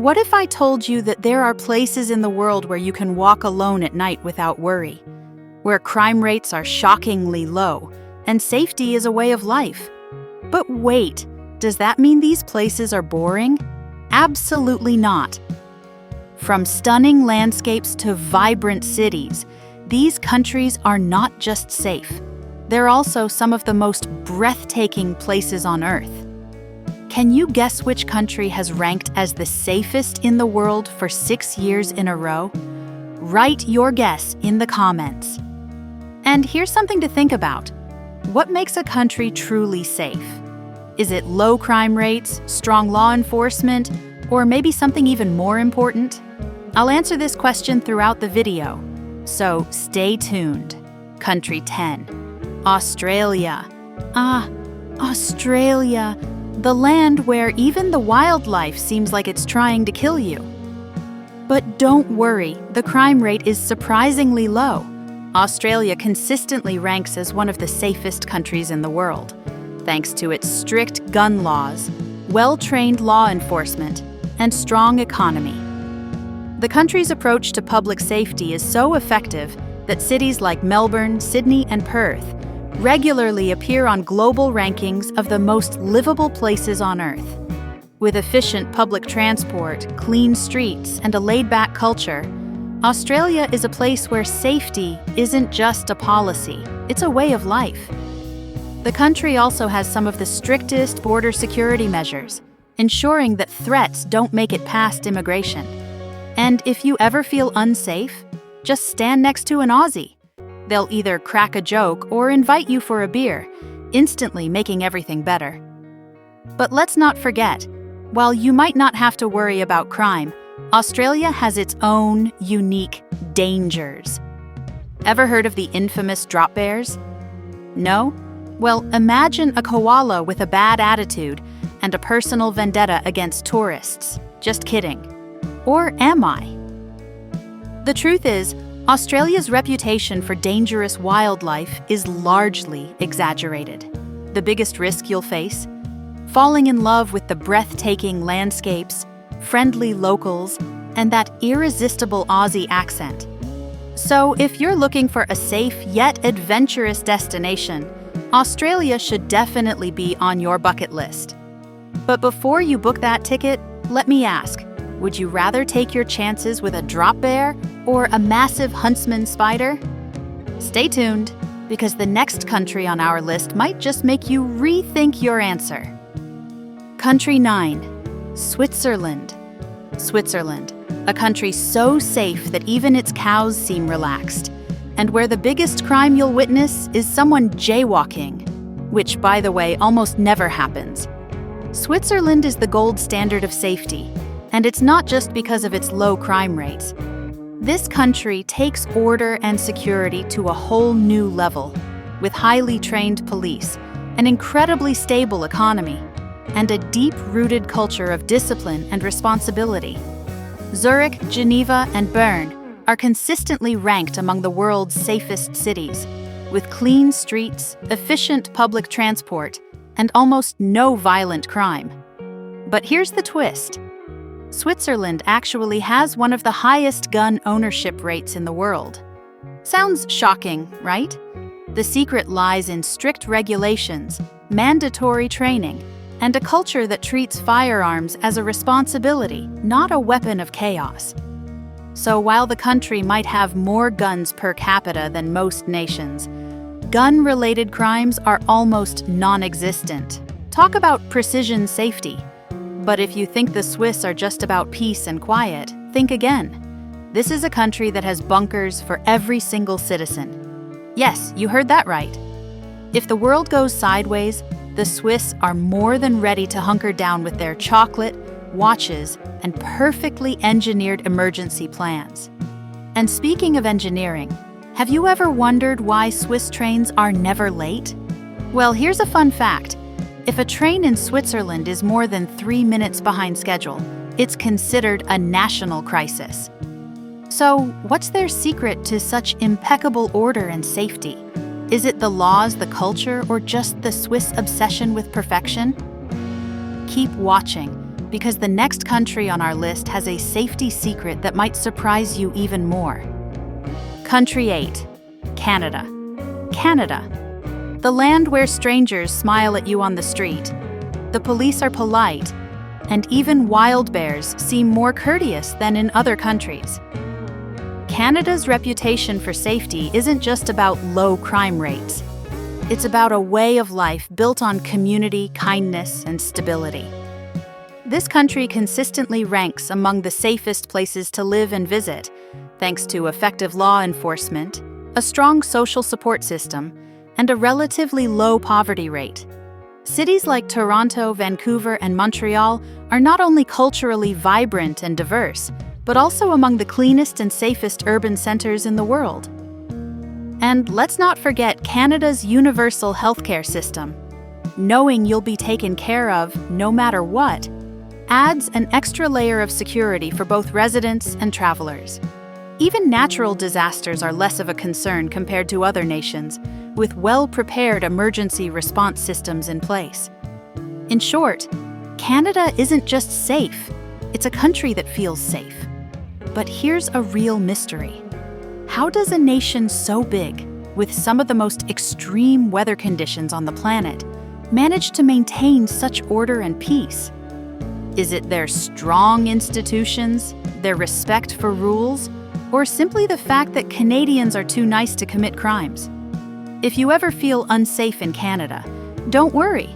What if I told you that there are places in the world where you can walk alone at night without worry, where crime rates are shockingly low, and safety is a way of life? But wait, does that mean these places are boring? Absolutely not. From stunning landscapes to vibrant cities, these countries are not just safe. They're also some of the most breathtaking places on Earth. Can you guess which country has ranked as the safest in the world for 6 years in a row? Write your guess in the comments. And here's something to think about. What makes a country truly safe? Is it low crime rates, strong law enforcement, or maybe something even more important? I'll answer this question throughout the video, so stay tuned. Country 10. Australia. Australia. The land where even the wildlife seems like it's trying to kill you. But don't worry, the crime rate is surprisingly low. Australia consistently ranks as one of the safest countries in the world, thanks to its strict gun laws, well-trained law enforcement, and strong economy. The country's approach to public safety is so effective that cities like Melbourne, Sydney, and Perth regularly appear on global rankings of the most livable places on Earth. With efficient public transport, clean streets, and a laid-back culture, Australia is a place where safety isn't just a policy, it's a way of life. The country also has some of the strictest border security measures, ensuring that threats don't make it past immigration. And if you ever feel unsafe, just stand next to an Aussie. They'll either crack a joke or invite you for a beer, instantly making everything better. But let's not forget, while you might not have to worry about crime, Australia has its own unique dangers. Ever heard of the infamous drop bears? No? Well, imagine a koala with a bad attitude and a personal vendetta against tourists. Just kidding. Or am I? The truth is, Australia's reputation for dangerous wildlife is largely exaggerated. The biggest risk you'll face? Falling in love with the breathtaking landscapes, friendly locals, and that irresistible Aussie accent. So if you're looking for a safe yet adventurous destination, Australia should definitely be on your bucket list. But before you book that ticket, let me ask, would you rather take your chances with a drop bear or a massive huntsman spider? Stay tuned, because the next country on our list might just make you rethink your answer. Country 9. Switzerland. Switzerland, a country so safe that even its cows seem relaxed, and where the biggest crime you'll witness is someone jaywalking, which, by the way, almost never happens. Switzerland is the gold standard of safety, and it's not just because of its low crime rates. This country takes order and security to a whole new level, with highly trained police, an incredibly stable economy, and a deep-rooted culture of discipline and responsibility. Zurich, Geneva, and Bern are consistently ranked among the world's safest cities, with clean streets, efficient public transport, and almost no violent crime. But here's the twist. Switzerland actually has one of the highest gun ownership rates in the world. Sounds shocking, right? The secret lies in strict regulations, mandatory training, and a culture that treats firearms as a responsibility, not a weapon of chaos. So while the country might have more guns per capita than most nations, gun-related crimes are almost non-existent. Talk about precision safety. But if you think the Swiss are just about peace and quiet, think again. This is a country that has bunkers for every single citizen. Yes, you heard that right. If the world goes sideways, the Swiss are more than ready to hunker down with their chocolate, watches, and perfectly engineered emergency plans. And speaking of engineering, have you ever wondered why Swiss trains are never late? Well, here's a fun fact. If a train in Switzerland is more than 3 minutes behind schedule, it's considered a national crisis. So, what's their secret to such impeccable order and safety? Is it the laws, the culture, or just the Swiss obsession with perfection? Keep watching, because the next country on our list has a safety secret that might surprise you even more. Country 8. Canada. Canada. The land where strangers smile at you on the street. The police are polite, and even wild bears seem more courteous than in other countries. Canada's reputation for safety isn't just about low crime rates. It's about a way of life built on community, kindness, and stability. This country consistently ranks among the safest places to live and visit, thanks to effective law enforcement, a strong social support system, and a relatively low poverty rate. Cities like Toronto, Vancouver, and Montreal are not only culturally vibrant and diverse, but also among the cleanest and safest urban centers in the world. And let's not forget Canada's universal healthcare system. Knowing you'll be taken care of no matter what adds an extra layer of security for both residents and travelers. Even natural disasters are less of a concern compared to other nations, with well-prepared emergency response systems in place. In short, Canada isn't just safe, it's a country that feels safe. But here's a real mystery. How does a nation so big, with some of the most extreme weather conditions on the planet, manage to maintain such order and peace? Is it their strong institutions, their respect for rules, or simply the fact that Canadians are too nice to commit crimes? If you ever feel unsafe in Canada, don't worry.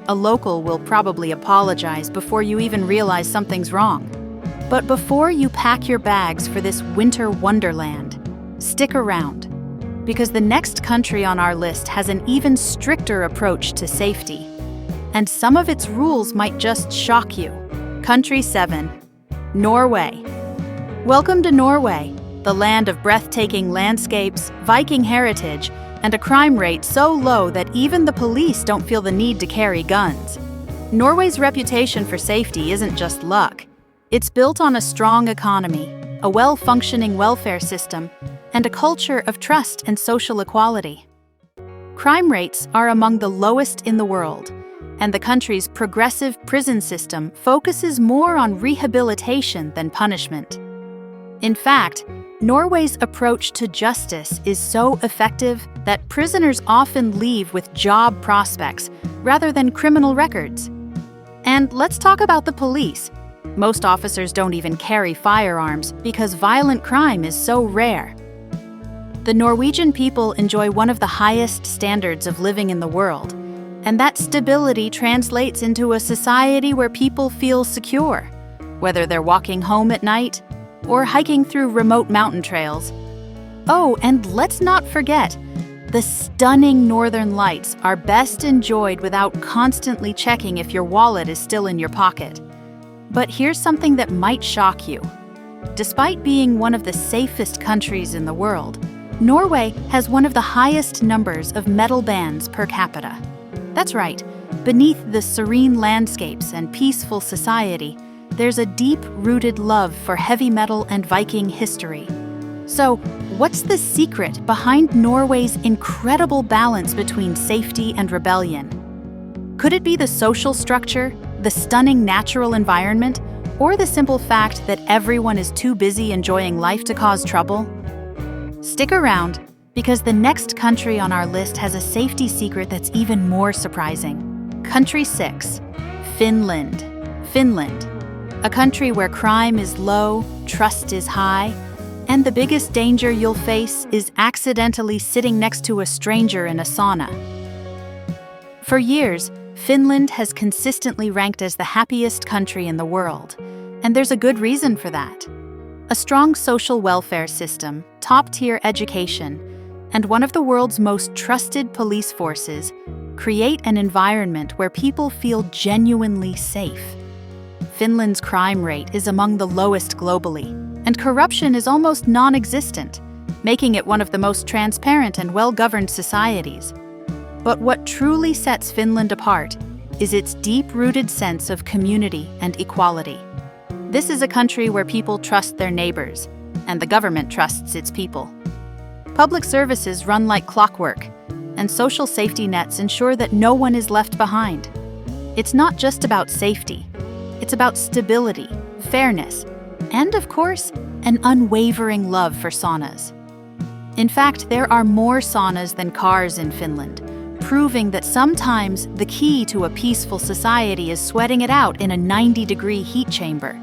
A local will probably apologize before you even realize something's wrong. But before you pack your bags for this winter wonderland, stick around, because the next country on our list has an even stricter approach to safety. And some of its rules might just shock you. Country 7. Norway. Welcome to Norway, the land of breathtaking landscapes, Viking heritage, and a crime rate so low that even the police don't feel the need to carry guns. Norway's reputation for safety isn't just luck. It's built on a strong economy, a well-functioning welfare system, and a culture of trust and social equality. Crime rates are among the lowest in the world, and the country's progressive prison system focuses more on rehabilitation than punishment. In fact, Norway's approach to justice is so effective that prisoners often leave with job prospects rather than criminal records. And let's talk about the police. Most officers don't even carry firearms because violent crime is so rare. The Norwegian people enjoy one of the highest standards of living in the world, and that stability translates into a society where people feel secure, whether they're walking home at night or hiking through remote mountain trails. Oh, and let's not forget, the stunning northern lights are best enjoyed without constantly checking if your wallet is still in your pocket. But here's something that might shock you. Despite being one of the safest countries in the world, Norway has one of the highest numbers of metal bands per capita. That's right, beneath the serene landscapes and peaceful society, there's a deep-rooted love for heavy metal and Viking history. So, what's the secret behind Norway's incredible balance between safety and rebellion? Could it be the social structure, the stunning natural environment, or the simple fact that everyone is too busy enjoying life to cause trouble? Stick around, because the next country on our list has a safety secret that's even more surprising. Country 6. Finland. Finland. A country where crime is low, trust is high, and the biggest danger you'll face is accidentally sitting next to a stranger in a sauna. For years, Finland has consistently ranked as the happiest country in the world, and there's a good reason for that. A strong social welfare system, top-tier education, and one of the world's most trusted police forces create an environment where people feel genuinely safe. Finland's crime rate is among the lowest globally, and corruption is almost non-existent, making it one of the most transparent and well-governed societies. But what truly sets Finland apart is its deep-rooted sense of community and equality. This is a country where people trust their neighbors, and the government trusts its people. Public services run like clockwork, and social safety nets ensure that no one is left behind. It's not just about safety. It's about stability, fairness, and of course, an unwavering love for saunas. In fact, there are more saunas than cars in Finland, proving that sometimes the key to a peaceful society is sweating it out in a 90-degree heat chamber.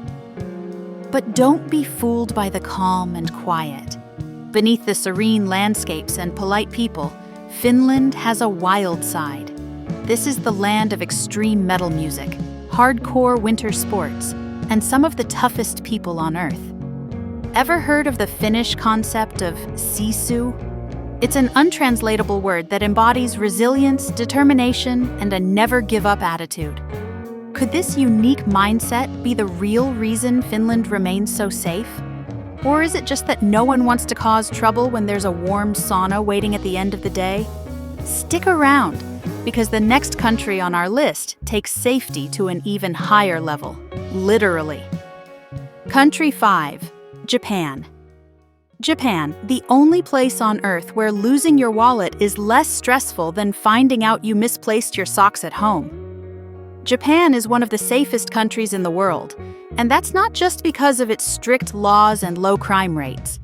But don't be fooled by the calm and quiet. Beneath the serene landscapes and polite people, Finland has a wild side. This is the land of extreme metal music, hardcore winter sports, and some of the toughest people on Earth. Ever heard of the Finnish concept of sisu? It's an untranslatable word that embodies resilience, determination, and a never-give-up attitude. Could this unique mindset be the real reason Finland remains so safe? Or is it just that no one wants to cause trouble when there's a warm sauna waiting at the end of the day? Stick around, because the next country on our list takes safety to an even higher level, literally. Country 5, Japan. Japan, the only place on Earth where losing your wallet is less stressful than finding out you misplaced your socks at home. Japan is one of the safest countries in the world, and that's not just because of its strict laws and low crime rates.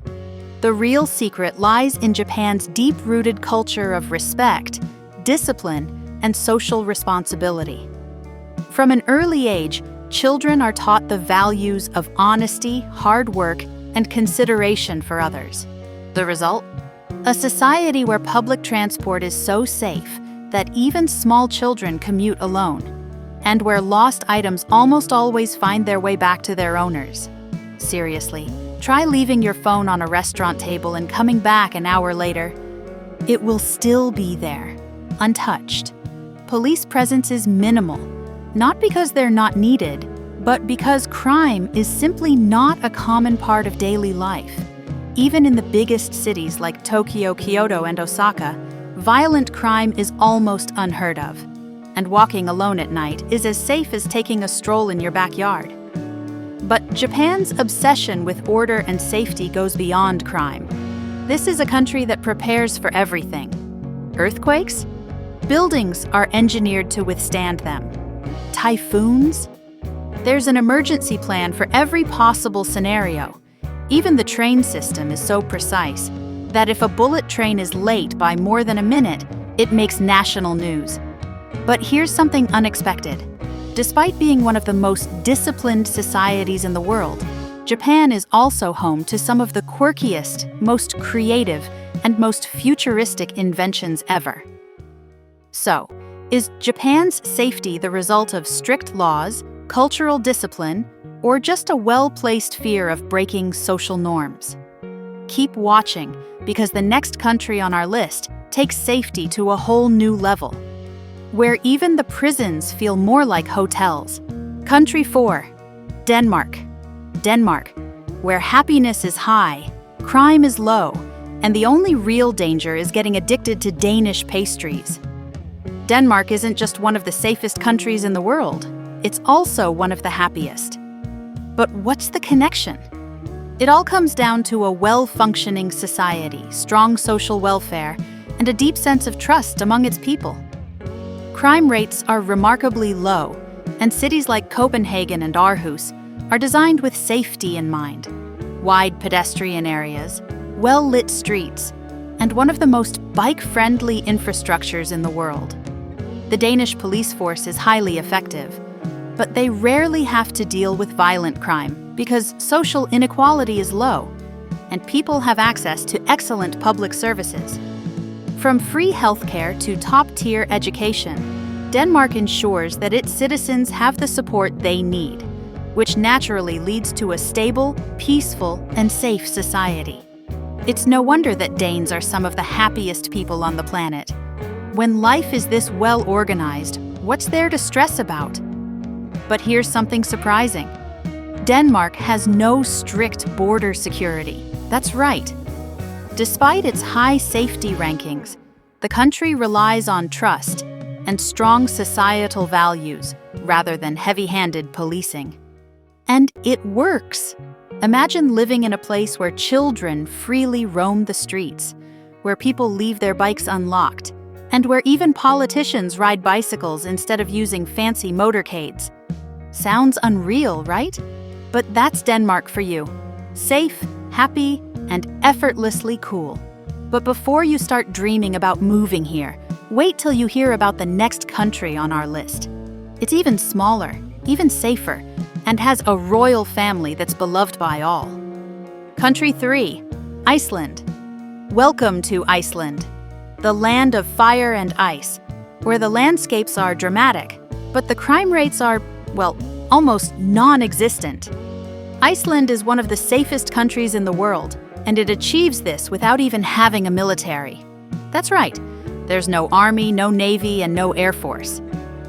The real secret lies in Japan's deep-rooted culture of respect, discipline, and social responsibility. From an early age, children are taught the values of honesty, hard work, and consideration for others. The result? A society where public transport is so safe that even small children commute alone, and where lost items almost always find their way back to their owners. Seriously, try leaving your phone on a restaurant table and coming back an hour later. It will still be there, untouched. Police presence is minimal, not because they're not needed, but because crime is simply not a common part of daily life. Even in the biggest cities like Tokyo, Kyoto, and Osaka, violent crime is almost unheard of. And walking alone at night is as safe as taking a stroll in your backyard. But Japan's obsession with order and safety goes beyond crime. This is a country that prepares for everything. Earthquakes? Buildings are engineered to withstand them. Typhoons? There's an emergency plan for every possible scenario. Even the train system is so precise that if a bullet train is late by more than a minute, it makes national news. But here's something unexpected. Despite being one of the most disciplined societies in the world, Japan is also home to some of the quirkiest, most creative, and most futuristic inventions ever. So, is Japan's safety the result of strict laws, cultural discipline, or just a well-placed fear of breaking social norms? Keep watching, because the next country on our list takes safety to a whole new level, where even the prisons feel more like hotels. Country 4, Denmark. Denmark, where happiness is high, crime is low, and the only real danger is getting addicted to Danish pastries. Denmark isn't just one of the safest countries in the world, it's also one of the happiest. But what's the connection? It all comes down to a well-functioning society, strong social welfare, and a deep sense of trust among its people. Crime rates are remarkably low, and cities like Copenhagen and Aarhus are designed with safety in mind. Wide pedestrian areas, well-lit streets, and one of the most bike-friendly infrastructures in the world. The Danish police force is highly effective, but they rarely have to deal with violent crime because social inequality is low, and people have access to excellent public services. From free healthcare to top-tier education, Denmark ensures that its citizens have the support they need, which naturally leads to a stable, peaceful, and safe society. It's no wonder that Danes are some of the happiest people on the planet. When life is this well-organized, what's there to stress about? But here's something surprising. Denmark has no strict border security. That's right. Despite its high safety rankings, the country relies on trust and strong societal values rather than heavy-handed policing. And it works. Imagine living in a place where children freely roam the streets, where people leave their bikes unlocked, and where even politicians ride bicycles instead of using fancy motorcades. Sounds unreal, right? But that's Denmark for you. Safe, happy, and effortlessly cool. But before you start dreaming about moving here, wait till you hear about the next country on our list. It's even smaller, even safer, and has a royal family that's beloved by all. Country 3, Iceland. Welcome to Iceland, the land of fire and ice, where the landscapes are dramatic, but the crime rates are, well, almost non-existent. Iceland is one of the safest countries in the world, and it achieves this without even having a military. That's right, there's no army, no navy, and no air force.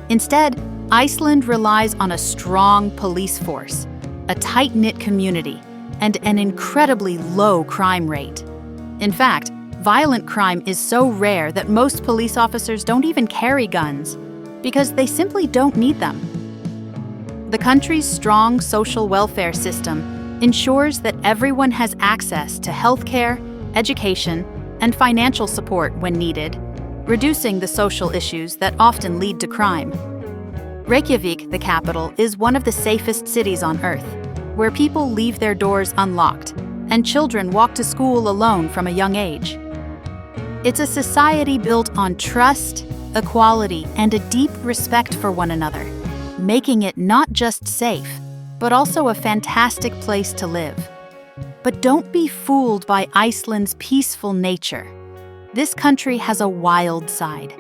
Instead, Iceland relies on a strong police force, a tight-knit community, and an incredibly low crime rate. In fact, violent crime is so rare that most police officers don't even carry guns, because they simply don't need them. The country's strong social welfare system ensures that everyone has access to healthcare, education, and financial support when needed, reducing the social issues that often lead to crime. Reykjavik, the capital, is one of the safest cities on Earth, where people leave their doors unlocked, and children walk to school alone from a young age. It's a society built on trust, equality, and a deep respect for one another, making it not just safe, but also a fantastic place to live. But don't be fooled by Iceland's peaceful nature. This country has a wild side.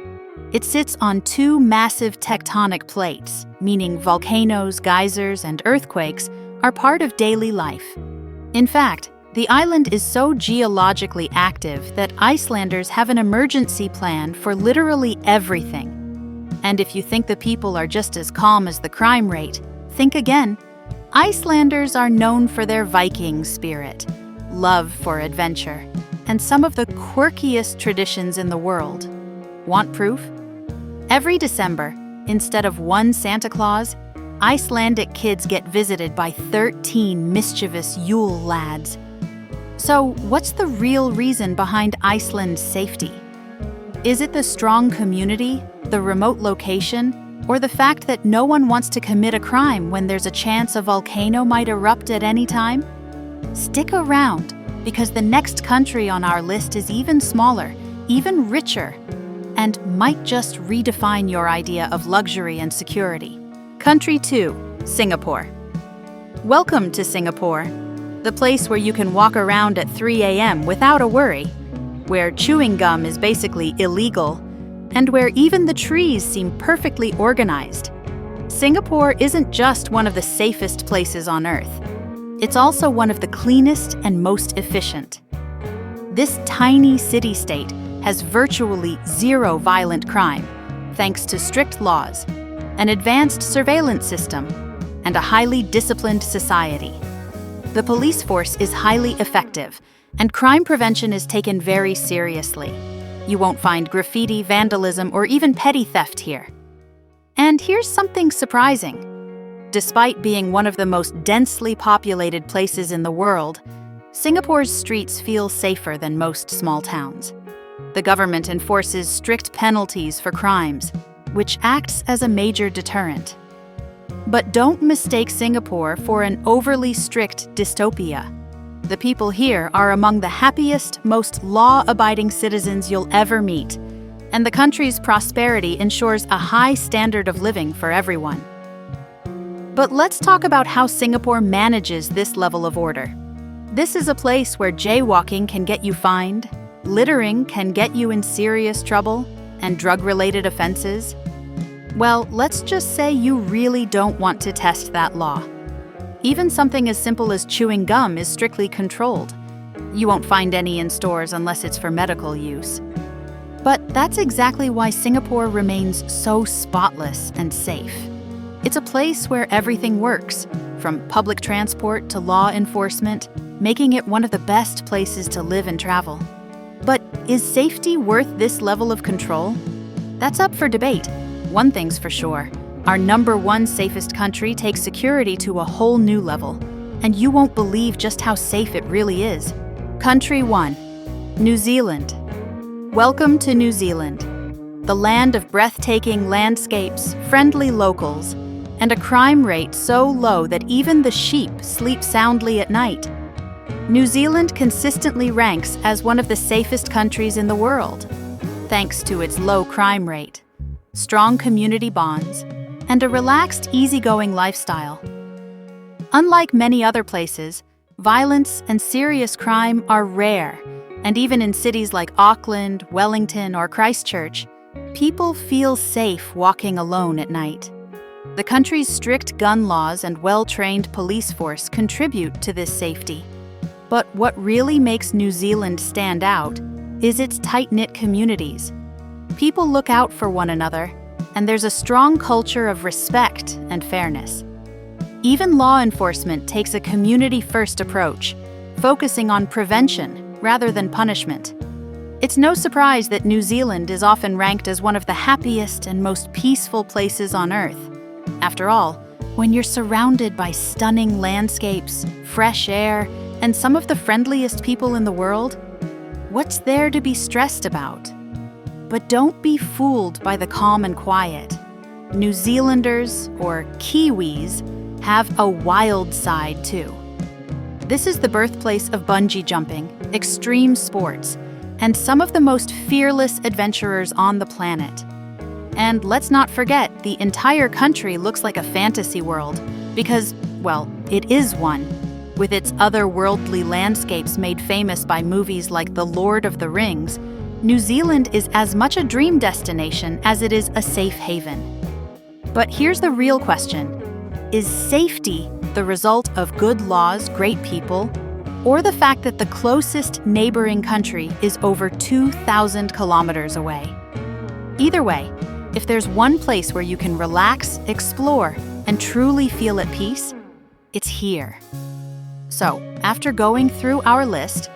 It sits on two massive tectonic plates, meaning volcanoes, geysers, and earthquakes are part of daily life. In fact, the island is so geologically active that Icelanders have an emergency plan for literally everything. And if you think the people are just as calm as the crime rate, think again. Icelanders are known for their Viking spirit, love for adventure, and some of the quirkiest traditions in the world. Want proof? Every December, instead of one Santa Claus, Icelandic kids get visited by 13 mischievous Yule lads. So, what's the real reason behind Iceland's safety? Is it the strong community, the remote location, or the fact that no one wants to commit a crime when there's a chance a volcano might erupt at any time? Stick around, because the next country on our list is even smaller, even richer, and might just redefine your idea of luxury and security. Country 2, Singapore. Welcome to Singapore, the place where you can walk around at 3 a.m. without a worry, where chewing gum is basically illegal, and where even the trees seem perfectly organized. Singapore isn't just one of the safest places on Earth. It's also one of the cleanest and most efficient. This tiny city-state has virtually zero violent crime, thanks to strict laws, an advanced surveillance system, and a highly disciplined society. The police force is highly effective, and crime prevention is taken very seriously. You won't find graffiti, vandalism, or even petty theft here. And here's something surprising. Despite being one of the most densely populated places in the world, Singapore's streets feel safer than most small towns. The government enforces strict penalties for crimes, which acts as a major deterrent. But don't mistake Singapore for an overly strict dystopia. The people here are among the happiest, most law-abiding citizens you'll ever meet, and the country's prosperity ensures a high standard of living for everyone. But let's talk about how Singapore manages this level of order. This is a place where jaywalking can get you fined, littering can get you in serious trouble, and drug-related offenses. Well, let's just say you really don't want to test that law. Even something as simple as chewing gum is strictly controlled. You won't find any in stores unless it's for medical use. But that's exactly why Singapore remains so spotless and safe. It's a place where everything works, from public transport to law enforcement, making it one of the best places to live and travel. But is safety worth this level of control? That's up for debate. One thing's for sure. Our #1 safest country takes security to a whole new level, and you won't believe just how safe it really is. Country 1, New Zealand. Welcome to New Zealand, the land of breathtaking landscapes, friendly locals, and a crime rate so low that even the sheep sleep soundly at night. New Zealand consistently ranks as one of the safest countries in the world, thanks to its low crime rate, strong community bonds, and a relaxed, easygoing lifestyle. Unlike many other places, violence and serious crime are rare, and even in cities like Auckland, Wellington, or Christchurch, people feel safe walking alone at night. The country's strict gun laws and well-trained police force contribute to this safety. But what really makes New Zealand stand out is its tight-knit communities. People look out for one another, and there's a strong culture of respect and fairness. Even law enforcement takes a community-first approach, focusing on prevention rather than punishment. It's no surprise that New Zealand is often ranked as one of the happiest and most peaceful places on Earth. After all, when you're surrounded by stunning landscapes, fresh air, and some of the friendliest people in the world, what's there to be stressed about? But don't be fooled by the calm and quiet. New Zealanders, or Kiwis, have a wild side too. This is the birthplace of bungee jumping, extreme sports, and some of the most fearless adventurers on the planet. And let's not forget, the entire country looks like a fantasy world because, well, it is one, with its otherworldly landscapes made famous by movies like The Lord of the Rings. New Zealand is as much a dream destination as it is a safe haven. But here's the real question. Is safety the result of good laws, great people, or the fact that the closest neighboring country is over 2,000 kilometers away? Either way, if there's one place where you can relax, explore, and truly feel at peace, it's here. So, after going through our list,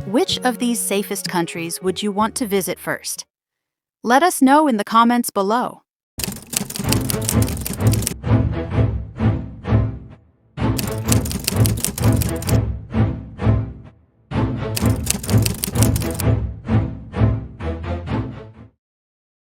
which of these safest countries would you want to visit first? Let us know in the comments below.